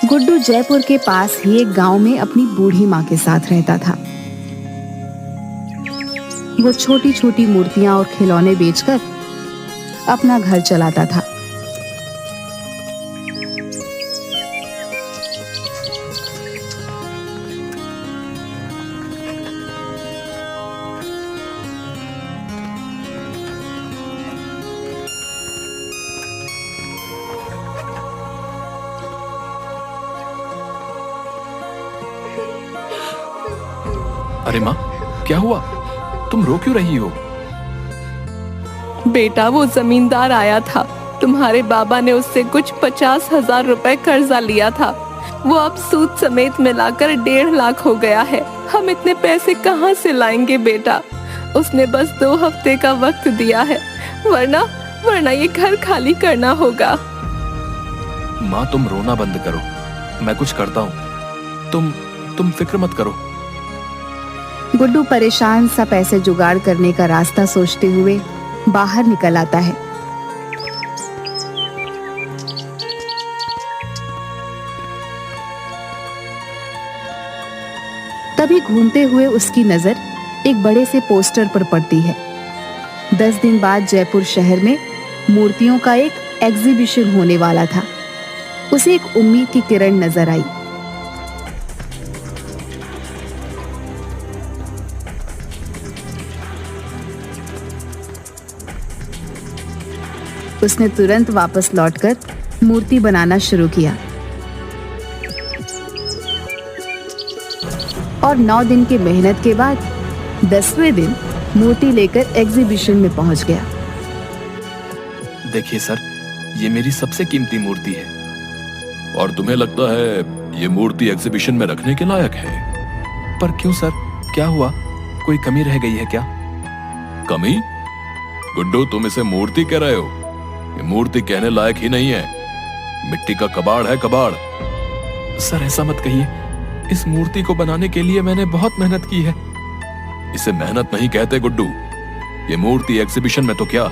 गुड्डू जयपुर के पास ही एक गांव में अपनी बूढ़ी माँ के साथ रहता था। वो छोटी छोटी मूर्तियां और खिलौने बेचकर अपना घर चलाता था। अरे माँ, क्या हुआ? तुम रो क्यों रही हो? बेटा, वो जमींदार आया था। तुम्हारे बाबा ने उससे कुछ 50,000 रुपए कर्जा लिया था। वो अब सूद समेत मिलाकर 1.5 लाख हो गया है। हम इतने पैसे कहाँ से लाएंगे बेटा? उसने बस 2 हफ्ते का वक्त दिया है, वरना ये घर खाली करना होगा। माँ, तुम रोना बंद करो, मैं कुछ करता हूँ। तुम फिक्र मत करो। गुड्डू परेशान सा पैसे जुगाड़ करने का रास्ता सोचते हुए बाहर निकल आता है। तभी घूमते हुए उसकी नजर एक बड़े से पोस्टर पर पड़ती है। 10 दिन बाद जयपुर शहर में मूर्तियों का एक एग्जीबिशन होने वाला था। उसे एक उम्मीद की किरण नजर आई। उसने तुरंत वापस लौटकर मूर्ति बनाना शुरू किया और 9 दिन की मेहनत के बाद 10वें दिन मूर्ति लेकर एग्जीबिशन में पहुंच गया। देखिए सर, ये मेरी सबसे कीमती मूर्ति है। और तुम्हें लगता है ये मूर्ति एग्जीबिशन में रखने के लायक है? पर क्यों सर, क्या हुआ? कोई कमी रह गई है क्या? कमी? गुड्डू, तुम इसे मूर्ति कह रहे हो? ये मूर्ति कहने लायक ही नहीं है। मिट्टी का कबाड़ है, कबाड़। सर, ऐसा मत कहिए। इस मूर्ति को बनाने के लिए मैंने बहुत मेहनत की है। इसे मेहनत नहीं कहते गुड्डू। ये मूर्ति एग्जीबिशन में तो क्या,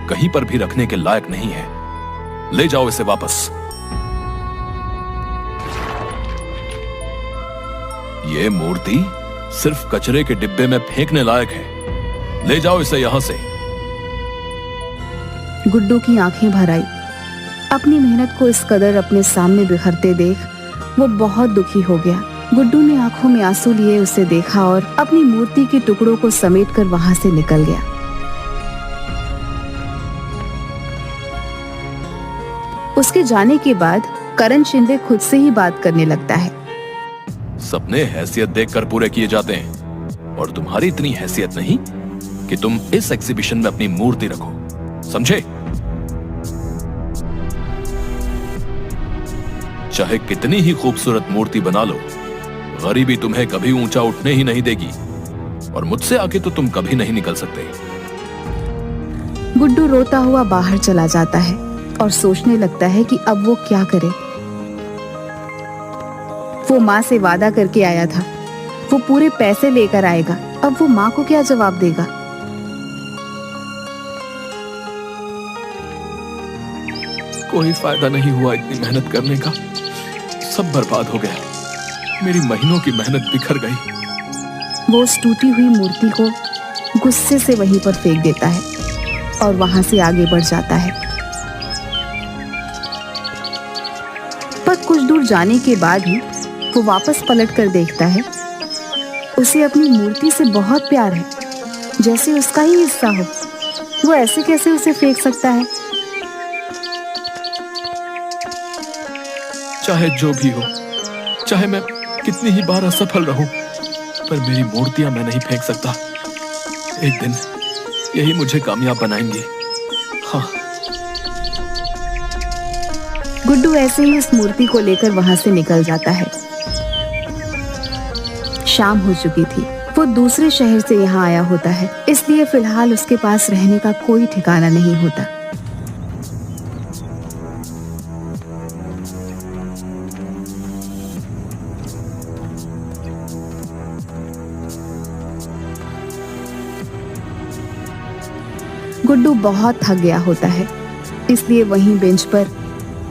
कहीं पर भी रखने के लायक नहीं है। ले जाओ इसे वापस। ये मूर्ति सिर्फ कचरे के डिब्बे में फेंकने लायक है। ले जाओ इसे यहां से। गुड्डू की आंखें भर आई। अपनी मेहनत को इस कदर अपने सामने बिखरते देख वो बहुत दुखी हो गया। गुड्डू ने आंखों में आंसू लिए उसे देखा और अपनी मूर्ति के टुकड़ों को समेटकर वहां से निकल गया। उसके जाने के बाद करण शिंदे खुद से ही बात करने लगता है। सपने हैसियत देखकर पूरे किए जाते हैं, और तुम्हारी इतनी हैसियत नहीं कि तुम इस एग्जीबिशन में अपनी मूर्ति रखो, समझे? चाहे कितनी ही खूबसूरत मूर्ति बना लो, गरीबी तुम्हें कभी ऊंचा उठने ही नहीं देगी, और मुझसे आगे तो तुम कभी नहीं निकल सकते। गुड्डू रोता हुआ बाहर चला जाता है और सोचने लगता है कि अब वो क्या करे। वो माँ से वादा करके आया था, वो पूरे पैसे लेकर आएगा। अब वो माँ को क्या जवाब देगा? कोई फायदा नहीं हुआ इतनी मेहनत करने का, सब बर्बाद हो गया। मेरी महीनों की मेहनत बिखर गई। वो उस टूटी हुई मूर्ति को गुस्से से वहीं पर फेंक देता है और वहां से आगे बढ़ जाता है। पर कुछ दूर जाने के बाद ही वो वापस पलट कर देखता है। उसे अपनी मूर्ति से बहुत प्यार है, जैसे उसका ही हिस्सा हो। वो ऐसे कैसे उसे फेंक सकता है? चाहे जो भी हो, चाहे मैं कितनी ही बार असफल रहूं, पर मेरी मूर्तियां मैं नहीं फेंक सकता। एक दिन यही मुझे कामयाब बनाएंगी। हाँ। गुड्डू ऐसे ही उस मूर्ति को लेकर वहां से निकल जाता है। शाम हो चुकी थी। वो दूसरे शहर से यहाँ आया होता है, इसलिए फिलहाल उसके पास रहने का कोई ठिकाना नहीं होता। गुड्डू बहुत थक गया होता है, इसलिए वहीं बेंच पर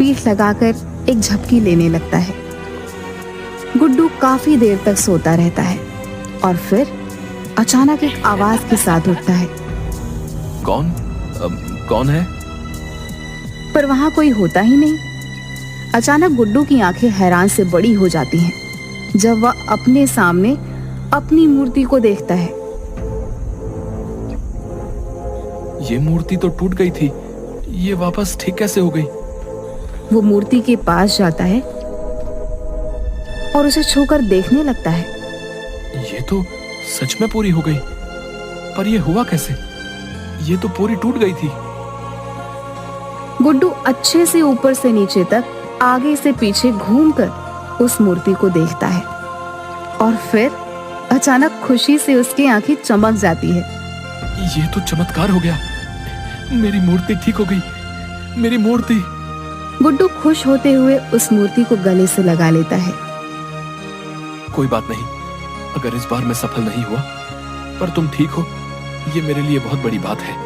पीठ लगाकर एक झपकी लेने लगता है। गुड्डू काफी देर तक सोता रहता है और फिर अचानक एक आवाज के साथ उठता है। कौन है? पर वहां कोई होता ही नहीं। अचानक गुड्डू की आंखें हैरान से बड़ी हो जाती हैं जब वह अपने सामने अपनी मूर्ति को देखता है। ये मूर्ति तो टूट गई थी, ये वापस ठीक कैसे हो गई? वो मूर्ति के पास जाता है और उसे छूकर देखने लगता है। ये तो सच में पूरी हो गई, पर ये हुआ कैसे? ये तो पूरी टूट गई थी। गुड्डू अच्छे से ऊपर से नीचे तक आगे से पीछे घूमकर उस मूर्ति को देखता है और फिर अचानक खुशी से उसकी आंखें चमक जाती है। ये तो चमत्कार हो गया, मेरी मूर्ति ठीक हो गई, मेरी मूर्ति। गुड्डू खुश होते हुए उस मूर्ति को गले से लगा लेता है। कोई बात नहीं, अगर इस बार मैं सफल नहीं हुआ, पर तुम ठीक हो, ये मेरे लिए बहुत बड़ी बात है।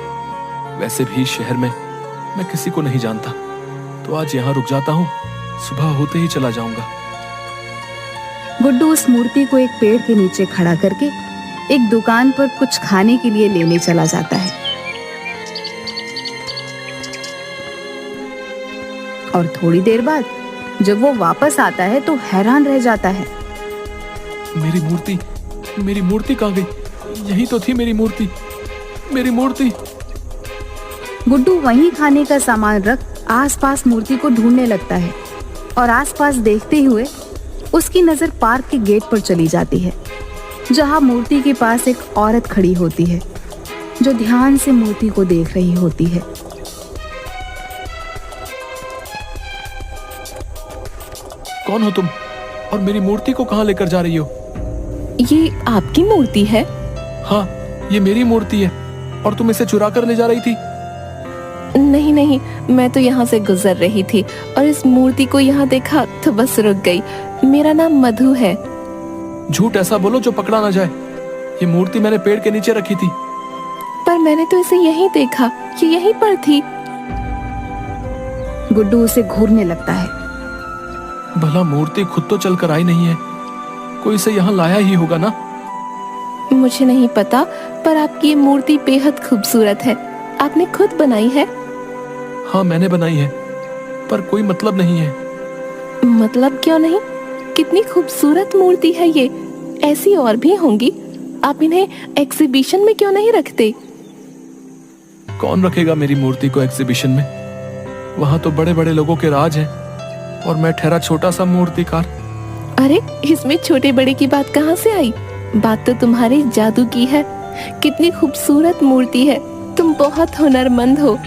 वैसे भी शहर में मैं किसी को नहीं जानता, तो आज यहाँ रुक जाता हूँ, सुबह होते ही चला जाऊंगा। गुड्डू उस मूर्ति को एक पेड़ के नीचे खड़ा करके एक दुकान पर कुछ खाने के लिए लेने चला जाता है और थोड़ी देर बाद जब वो वापस आता है तो हैरान रह जाता है। मेरी मूर्ति कहाँ गई? यही तो थी मेरी मूर्ति, मेरी मूर्ति। गुड्डू वहीं खाने का सामान रख आसपास मूर्ति को ढूंढने लगता है और आसपास देखते हुए उसकी नजर पार्क के गेट पर चली जाती है, जहां मूर्ति के पास एक औरत खड़ी होती है जो ध्यान से मूर्ति को देख रही होती है। कौन हो तुम और मेरी मूर्ति को कहाँ लेकर जा रही हो? ये आपकी मूर्ति है? हाँ, ये मेरी मूर्ति है और तुम इसे चुरा कर ले जा रही थी। नहीं नहीं, मैं तो यहाँ से गुजर रही थी और इस मूर्ति को यहाँ देखा तो बस रुक गई। मेरा नाम मधु है। झूठ ऐसा बोलो जो पकड़ा ना जाए। ये मूर्ति मैंने पेड़ के नीचे रखी थी। पर मैंने तो इसे यहीं देखा, ये यहीं पर थी। गुड्डू उसे घूरने लगता है। भला मूर्ति खुद तो चलकर आई नहीं है, कोई इसे यहाँ लाया ही होगा ना? मुझे नहीं पता, पर आपकी ये मूर्ति बेहद खूबसूरत है। आपने खुद बनाई है? हाँ, मैंने बनाई है, पर कोई मतलब नहीं है। मतलब क्यों नहीं? कितनी खूबसूरत मूर्ति है ये। ऐसी और भी होंगी, आप इन्हें एग्जीबिशन में क्यों नहीं रखते? कौन रखेगा मेरी मूर्ति को एग्जीबिशन में? वहाँ तो बड़े बड़े लोगों के राज हैं और मैं ठहरा छोटा सा मूर्तिकार। अरे, इसमें छोटे बड़े की बात कहाँ से आई? बात तो तुम्हारे जादू की है। कितनी खूबसूरत मूर्ति है। तुम बहुत हुनरमंद हो।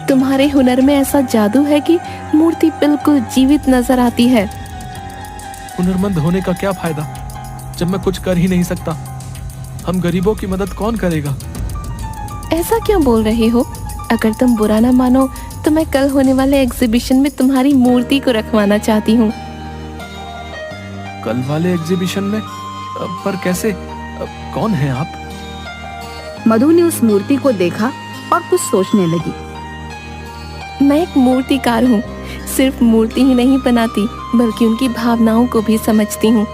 तुम्हारे हुनर में ऐसा जादू है कि मूर्ति बिल्कुल जीवित नजर आती है। हुनरमंद होने का क्या फायदा जब मैं कुछ कर ही नहीं सकता? हम गरीबों की मदद कौन करेगा? ऐसा क्यों बोल रहे हो? अगर तुम बुरा ना मानो तो मैं कल होने वाले एग्जीबिशन में तुम्हारी मूर्ति को रखवाना चाहती हूँ। कल वाले एग्जीबिशन में? पर कैसे? कौन है आप? मधु ने उस मूर्ति को देखा और कुछ सोचने लगी। मैं एक मूर्तिकार हूँ। सिर्फ मूर्ति ही नहीं बनाती, बल्कि उनकी भावनाओं को भी समझती हूँ।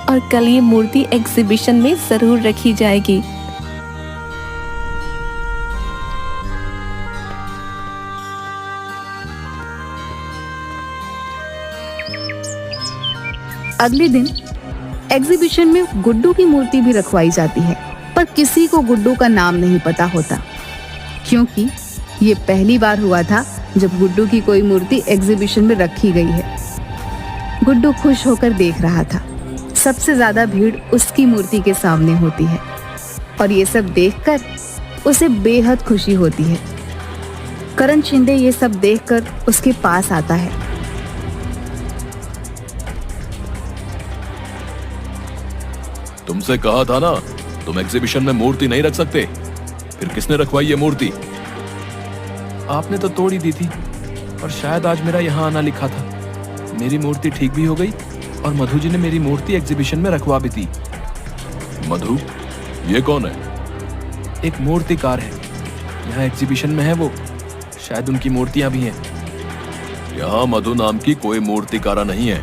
और कल ये मूर्ति एग्जीबिशन में जरूर रखी जाएगी। अगले दिन एग्जीबिशन में गुड्डू की मूर्ति भी रखवाई जाती है, पर किसी को गुड्डू का नाम नहीं पता होता, क्योंकि ये पहली बार हुआ था जब गुड्डू की कोई मूर्ति एग्जीबिशन में रखी गई है। गुड्डू खुश होकर देख रहा था। सबसे ज्यादा भीड़ उसकी मूर्ति के सामने होती है और ये सब देखकर उसे बेहद खुशी होती है। करण शिंदे ये सब देखकर उसके पास आता है। तुमसे कहा था ना, तुम एग्जीबिशन में मूर्ति नहीं रख सकते। फिर किसने रखवाई ये मूर्ति? आपने तो तोड़ ही दी थी, और शायद आज मेरा यहाँ आना लिखा था। मेरी मूर्ति ठीक भी हो गई और मधु जी ने मेरी मूर्ति एग्जीबिशन में रखवा भी दी। मधु? ये कौन है? एक मूर्तिकार है, यहाँ एग्जीबिशन में है वो। शायद उनकी मूर्तियां भी हैं। यहाँ मधु नाम की कोई मूर्तिकारा नहीं है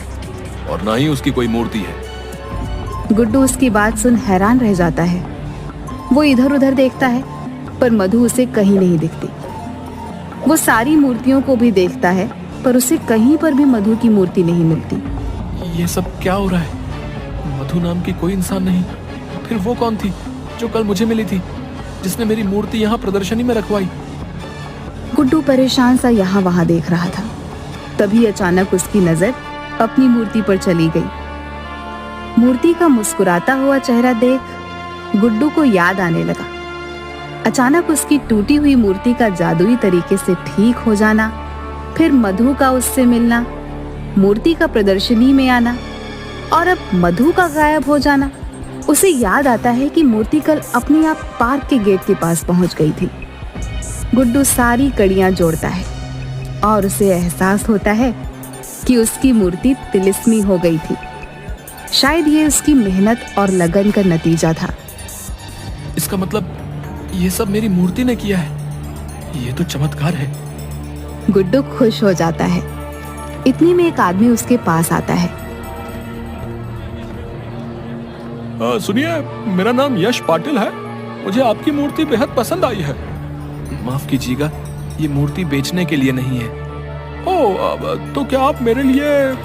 और ना ही उसकी कोई मूर्ति है। गुड्डू उसकी बात सुन हैरान रह जाता है। वो इधर उधर देखता है पर मधु उसे कहीं नहीं दिखती। वो सारी मूर्तियों को भी देखता है पर उसे कहीं पर भी मधु की मूर्ति नहीं मिलती। ये सब क्या हो रहा है? मधु नाम की कोई इंसान नहीं। फिर वो कौन थी जो कल मुझे मिली थी, जिसने मेरी मूर्ति यहाँ प्रदर्शनी में रखवाई? गुड्डू परेशान सा यहाँ वहां देख रहा था। तभी अचानक उसकी नजर अपनी मूर्ति पर चली गई। मूर्ति का मुस्कुराता हुआ चेहरा देख गुड्डू को याद आने लगा। अचानक उसकी टूटी हुई मूर्ति का जादुई तरीके से ठीक हो जाना, फिर मधु का उससे मिलना, मूर्ति का प्रदर्शनी में आना और अब मधु का गायब हो जाना। उसे याद आता है कि मूर्ति कल अपने आप पार्क के गेट के पास पहुंच गई थी। गुड्डू सारी कड़ियां जोड़ता है और उसे एहसास होता है कि उसकी मूर्ति तिलिस्मी हो गई थी। शायद ये उसकी मेहनत और लगन का नतीजा था। इसका मतलब ये सब मेरी मूर्ति ने किया है। ये तो चमत्कार है। गुड्डू खुश हो जाता है। इतनी में एक आदमी उसके पास आता है। सुनिए, मेरा नाम यश पाटिल है। मुझे आपकी मूर्ति बेहद पसंद आई है। माफ कीजिएगा, ये मूर्ति बेचने के लिए नहीं है। ओह, तो क्या आप मेरे लिए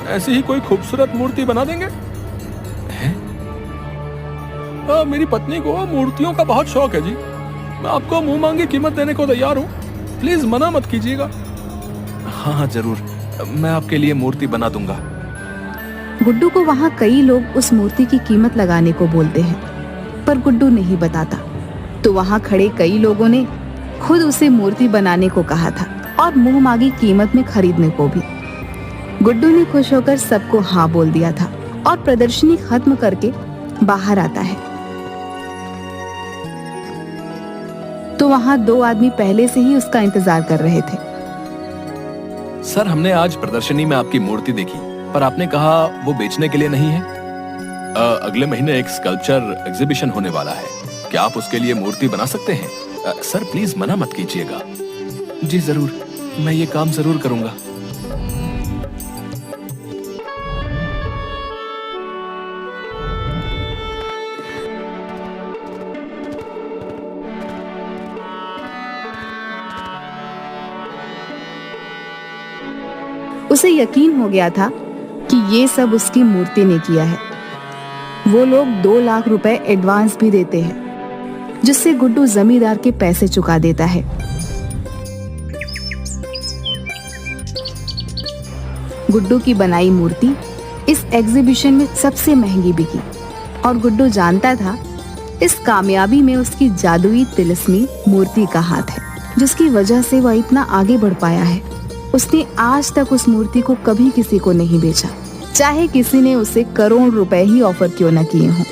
ऐसी ही कोई खूबसूरत मूर्ति बना देंगे? हैं? मेरी पत्नी को मूर्तियों का बहुत शौक है जी। मैं आपको मुंह मांगी कीमत देने को तैयार हूँ। प्लीज मना मत कीजिएगा। हाँ हाँ जरूर, मैं आपके लिए मूर्ति बना दूंगा। गुड्डू को वहाँ कई लोग उस मूर्ति की कीमत लगाने को बोलते हैं, पर गुड्डू नहीं बताता। तो वहाँ खड़े कई लोगों ने खुद उसे मूर्ति बनाने को कहा था और मुंह मांगी कीमत में खरीदने को भी। गुड्डू ने खुश होकर सबको हाँ बोल दिया था और प्रदर्शनी खत्म करके बाहर आता है। तो वहाँ दो आदमी पहले से ही उसका इंतजार कर रहे थे। सर, हमने आज प्रदर्शनी में आपकी मूर्ति देखी, पर आपने कहा वो बेचने के लिए नहीं है। अगले महीने एक स्कल्पचर एग्जीबिशन होने वाला है। क्या आप उसके लिए मूर्ति बना सकते हैं? सर प्लीज मना मत कीजिएगा। जी जरूर, मैं ये काम जरूर करूंगा। उसे यकीन हो गया था कि ये सब उसकी मूर्ति ने किया है। वो लोग 2 लाख रुपए एडवांस भी देते हैं, जिससे गुड्डू जमींदार के पैसे चुका देता है। गुड्डू की बनाई मूर्ति इस एग्जीबिशन में सबसे महंगी बिकी और गुड्डू जानता था इस कामयाबी में उसकी जादुई तिलिस्मी मूर्ति का हाथ है, जिसकी वजह से वह इतना आगे बढ़ पाया है। उसने आज तक उस मूर्ति को कभी किसी को नहीं बेचा, चाहे किसी ने उसे करोड़ रुपए ही ऑफर क्यों न किए हों।